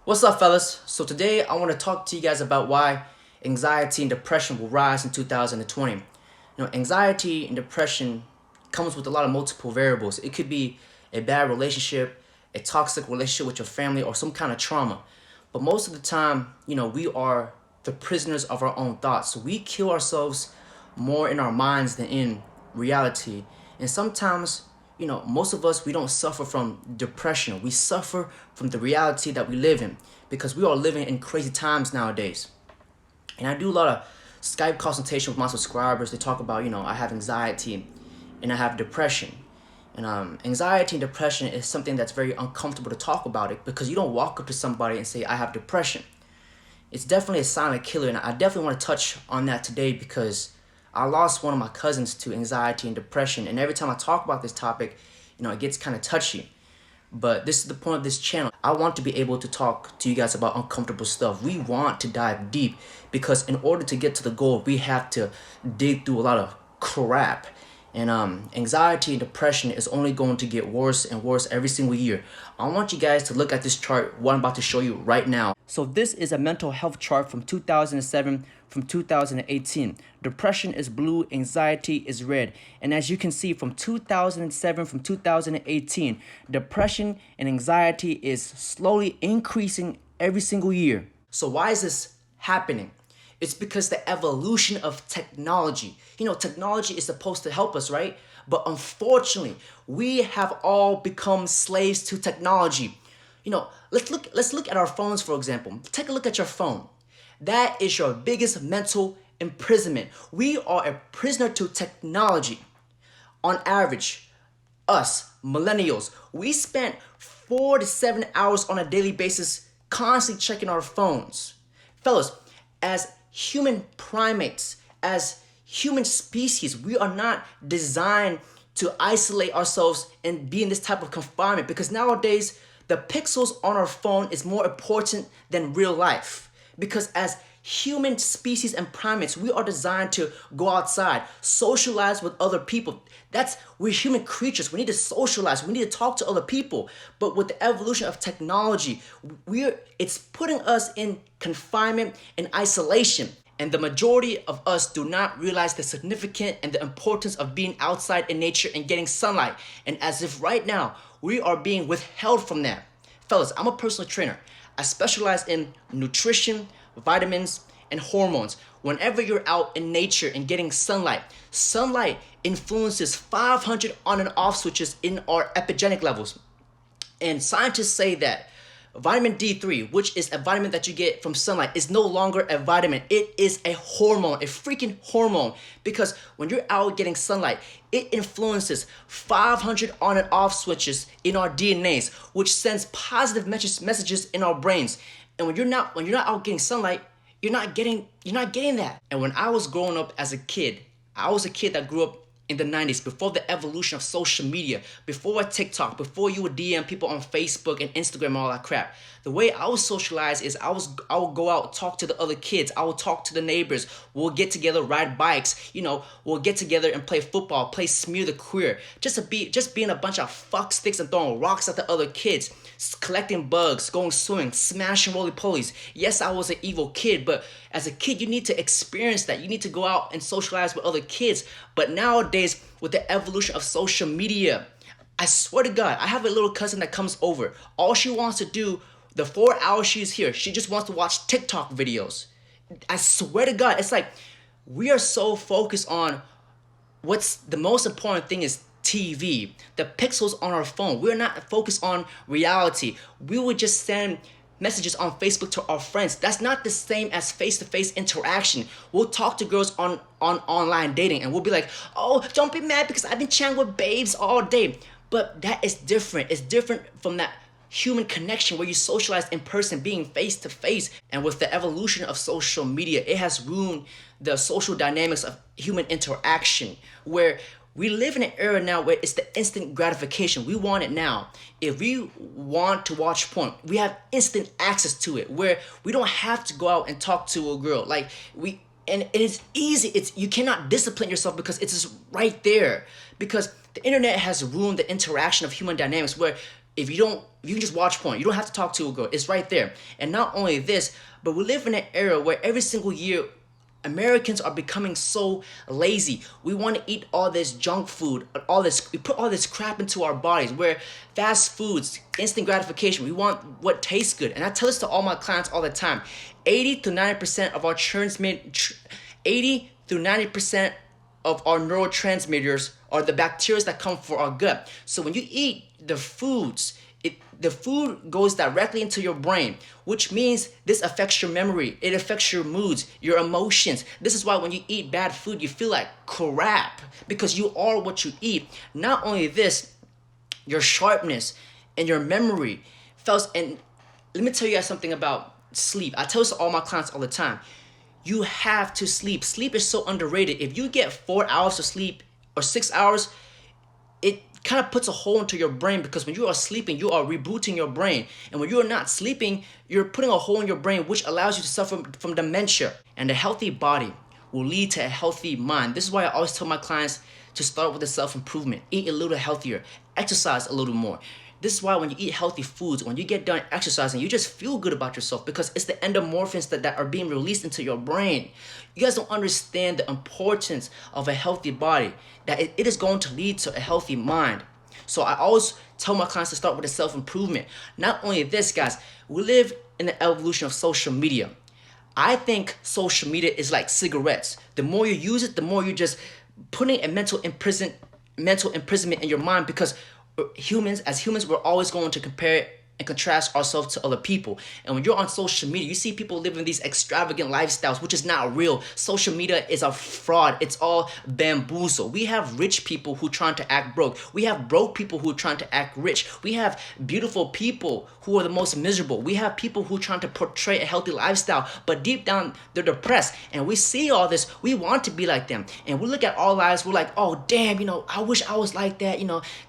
What's up, fellas? So today I want to talk to you guys about why anxiety and depression will rise in 2020. Anxiety and depression comes with a lot of multiple variables. It could be a bad relationship, a toxic relationship with your family, or some kind of trauma. But most of the time, we are the prisoners of our own thoughts. So we kill ourselves more in our minds than in reality. And sometimes, most of us, we don't suffer from depression. We suffer from the reality that we live in because we are living in crazy times nowadays. And I do a lot of Skype consultation with my subscribers. They talk about, I have anxiety and I have depression. And anxiety and depression is something that's very uncomfortable to talk about it because you don't walk up to somebody and say, I have depression. It's definitely a silent killer. And I definitely want to touch on that today because I lost one of my cousins to anxiety and depression. And every time I talk about this topic, it gets kind of touchy. But this is the point of this channel. I want to be able to talk to you guys about uncomfortable stuff. We want to dive deep because in order to get to the goal, we have to dig through a lot of crap. And anxiety and depression is only going to get worse and worse every single year. I want you guys to look at this chart, what I'm about to show you right now. So this is a mental health chart from 2007, from 2018. Depression is blue, anxiety is red. And as you can see from 2007, from 2018, depression and anxiety is slowly increasing every single year. So why is this happening? It's because the evolution of technology. Technology is supposed to help us, right? But unfortunately, we have all become slaves to technology. Let's look at our phones, for example. Take a look at your phone. That is your biggest mental imprisonment. We are a prisoner to technology. On average, us millennials, we spent 4 to 7 hours on a daily basis constantly checking our phones. Fellas, as human primates, as human species, we are not designed to isolate ourselves and be in this type of confinement because nowadays the pixels on our phone is more important than real life. Because as human species and primates, we are designed to go outside, socialize with other people. We're human creatures. We need to socialize. We need to talk to other people. But with the evolution of technology, it's putting us in confinement and isolation. And the majority of us do not realize the significance and the importance of being outside in nature and getting sunlight. And as if right now, we are being withheld from that. Fellas, I'm a personal trainer. I specialize in nutrition, vitamins, and hormones. Whenever you're out in nature and getting sunlight influences 500 on and off switches in our epigenetic levels. And scientists say that vitamin D3, which is a vitamin that you get from sunlight, is no longer a vitamin. It is a hormone, a freaking hormone. Because when you're out getting sunlight, it influences 500 on and off switches in our DNAs, which sends positive messages in our brains. And when you're not out getting sunlight, you're not getting that. And when I was growing up as a kid, I was a kid that grew up in the 90s, before the evolution of social media, before TikTok, before you would DM people on Facebook and Instagram and all that crap. The way I was socialized is I would go out, talk to the other kids. I would talk to the neighbors. We'll get together, ride bikes. We'll get together and play football, play Smear the Queer. Just being a bunch of fuck sticks and throwing rocks at the other kids, collecting bugs, going swimming, smashing roly-polies. Yes, I was an evil kid, but as a kid, you need to experience that. You need to go out and socialize with other kids. But nowadays, with the evolution of social media, I swear to God, I have a little cousin that comes over. All she wants to do, the 4 hours she's here, she just wants to watch TikTok videos. I swear to God, it's like we are so focused on what's the most important thing is TV, the pixels on our phone. We're not focused on reality. We would just send messages on Facebook to our friends. That's not the same as face-to-face interaction. We'll talk to girls on online dating and we'll be like, oh, don't be mad because I've been chatting with babes all day. But that is different. It's different from that human connection where you socialize in person, being face to face. And with the evolution of social media, it has ruined the social dynamics of human interaction, where we live in an era now where it's the instant gratification. We want it now. If we want to watch porn, we have instant access to it, where we don't have to go out and talk to a girl. And it is easy. You cannot discipline yourself because it's just right there. Because the internet has ruined the interaction of human dynamics, where if you can just watch porn. You don't have to talk to a girl. It's right there. And not only this, but we live in an era where every single year Americans are becoming so lazy. We want to eat all this junk food, we put all this crap into our bodies. Where fast foods, instant gratification. We want what tastes good. And I tell this to all my clients all the time. 80 to 90% of our 80 through 90% of our neurotransmitters are the bacteria that come for our gut. So when you eat the foods, the food goes directly into your brain, which means this affects your memory. It affects your moods, your emotions. This is why when you eat bad food, you feel like crap because you are what you eat. Not only this, your sharpness and your memory. Fellas, and let me tell you guys something about sleep. I tell this to all my clients all the time. You have to sleep. Sleep is so underrated. If you get 4 hours of sleep or 6 hours, it kind of puts a hole into your brain, because when you are sleeping, you are rebooting your brain. And when you are not sleeping, you're putting a hole in your brain, which allows you to suffer from dementia. And a healthy body will lead to a healthy mind. This is why I always tell my clients to start with the self-improvement. Eat a little healthier. Exercise a little more. This is why when you eat healthy foods, when you get done exercising, you just feel good about yourself, because it's the endorphins that are being released into your brain. You guys don't understand the importance of a healthy body, that it is going to lead to a healthy mind. So I always tell my clients to start with the self-improvement. Not only this, guys, we live in the evolution of social media. I think social media is like cigarettes. The more you use it, the more you're just putting a mental imprisonment in your mind, because as humans, we're always going to compare and contrast ourselves to other people. And when you're on social media, you see people living these extravagant lifestyles, which is not real. Social media is a fraud. It's all bamboozle. We have rich people who trying to act broke. We have broke people who are trying to act rich. We have beautiful people who are the most miserable. We have people who are trying to portray a healthy lifestyle, but deep down they're depressed. And we see all this. We want to be like them. And we look at our lives, we're like, oh damn, I wish I was like that.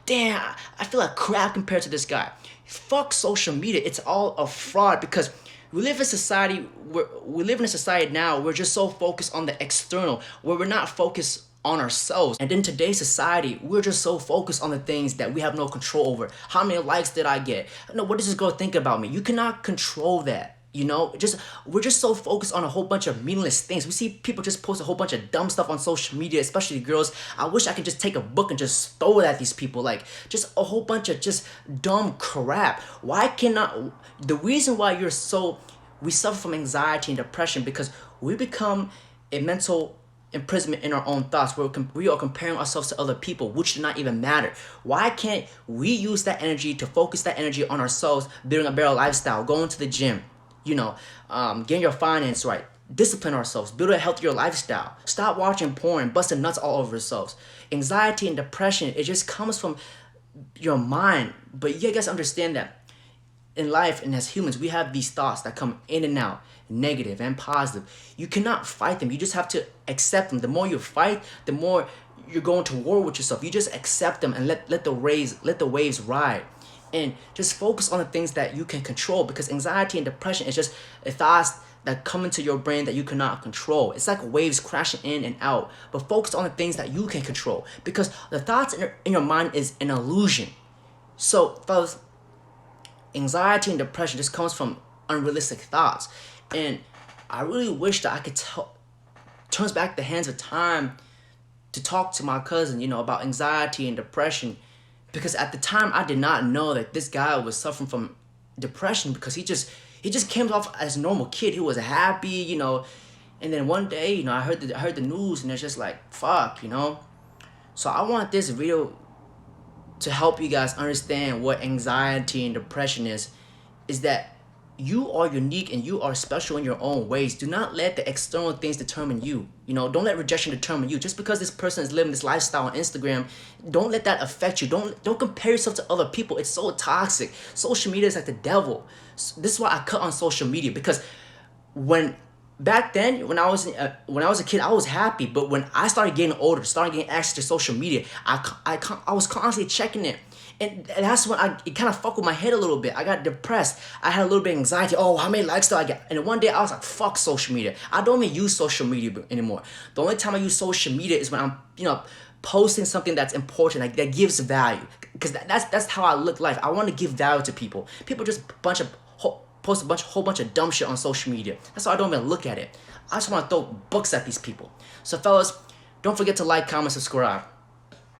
Damn, I feel like crap compared to this guy. Fuck social media. It's all a fraud, because we live in a society now, we're just so focused on the external, where we're not focused on ourselves. And in today's society, we're just so focused on the things that we have no control over. How many likes did I get? What does this girl think about me? You cannot control that. We're just so focused on a whole bunch of meaningless things. We see people just post a whole bunch of dumb stuff on social media, especially girls. I wish I could just take a book and just throw it at these people, like just a whole bunch of just dumb crap. The reason why we suffer from anxiety and depression, because we become a mental imprisonment in our own thoughts. We are comparing ourselves to other people, which do not even matter. Why can't we use that energy to focus that energy on ourselves, building a better lifestyle, going to the gym, getting your finance right, discipline ourselves, build a healthier lifestyle, stop watching porn, busting nuts all over ourselves. Anxiety and depression, it just comes from your mind. But you guys understand that in life and as humans, we have these thoughts that come in and out, negative and positive. You cannot fight them. You just have to accept them. The more you fight, the more you're going to war with yourself. You just accept them and let the waves ride. And just focus on the things that you can control, because anxiety and depression is just thoughts that come into your brain that you cannot control. It's like waves crashing in and out. But focus on the things that you can control, because the thoughts in your mind is an illusion. So, fellas, anxiety and depression just comes from unrealistic thoughts. And I really wish that I could turn back the hands of time to talk to my cousin, about anxiety and depression. Because at the time, I did not know that this guy was suffering from depression, because he just came off as a normal kid. He was happy, and then one day, I heard the news, and it's just like, fuck, So I want this video to help you guys understand what anxiety and depression is that you are unique and you are special in your own ways. Do not let the external things determine you. Don't let rejection determine you. Just because this person is living this lifestyle on Instagram, don't let that affect you. Don't compare yourself to other people. It's so toxic. Social media is like the devil. This is why I cut on social media, because back then, when I was a kid, I was happy. But when I started getting older, started getting access to social media, I was constantly checking it. And that's when it kind of fucked with my head a little bit. I got depressed. I had a little bit of anxiety. Oh, how many likes do I get? And one day I was like, fuck social media. I don't even use social media anymore. The only time I use social media is when I'm, posting something that's important, like that gives value. because that's how I look life. I want to give value to people. People just post a whole bunch of dumb shit on social media. That's why I don't even look at it. I just want to throw books at these people. So fellas, don't forget to like, comment, subscribe.